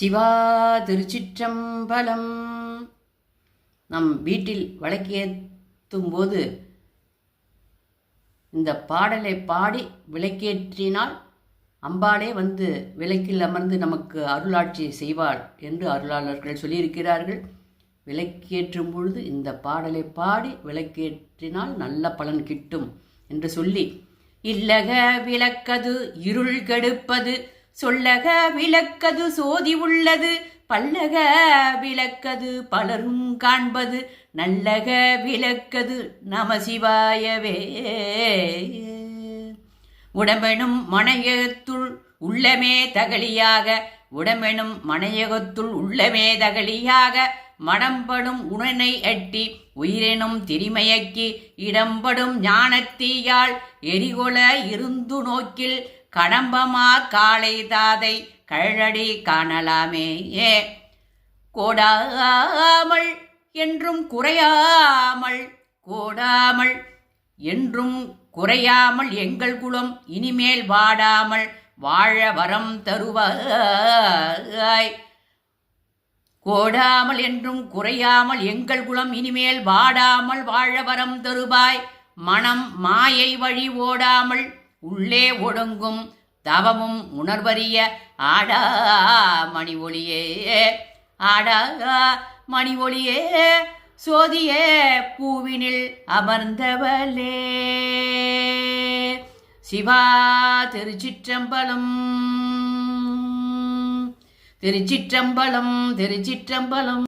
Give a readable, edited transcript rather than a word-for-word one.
சிவா திருச்சிற்றம்பலம். நம் வீட்டில் விளக்கேற்றும் போது இந்த பாடலை பாடி விளக்கேற்றினால் அம்பாளே வந்து விளக்கில் அமர்ந்து நமக்கு அருளாட்சி செய்வாள் என்று அருளாளர்கள் சொல்லியிருக்கிறார்கள். விளக்கேற்றும் பொழுது இந்த பாடலை பாடி விளக்கேற்றினால் நல்ல பலன் கிட்டும் என்று சொல்லி, இல்லக விளக்கது இருள் கெடுப்பது, சொல்லக விளக்கது சோதி உள்ளது, பல்லக விளக்கது பலரும் காண்பது, நல்லக விளக்கது நமசிவாயவே. உடம்பெனும் மனையகத்துள் உள்ளமே தகலியாக, உடம்பெனும் மனையகத்துள் உள்ளமே தகலியாக, மடம்படும் உணனை எட்டி உயிரெனும் திரிமயக்கி, இடம்படும் ஞானத்தீயாள் எரிகொல இருந்து நோக்கில், கடம்பமா காளை தாதை கழடி காணலாமே. கோடாமல் என்றும் குறையாமல், கோடாமல் என்றும் குறையாமல் எங்கள் குலம் இனிமேல் வாடாமல் வாழ வரம் தருவாய். கோடாமல் என்றும் குறையாமல் எங்கள் குலம் இனிமேல் வாடாமல் வாழ வரம் தருவாய். மனம் மாயை வழி ஓடாமல் உள்ளே ஒடுங்கும் தவமும் உணர்வறிய ஆடா மணி ஒளியே, ஆடா மணி ஒளியே, சோதியே பூவினில் அமர்ந்தவளே. சிவா திருச்சிற்றம்பலம், திருச்சிற்றம்பலம், திருச்சிற்றம்பலம்.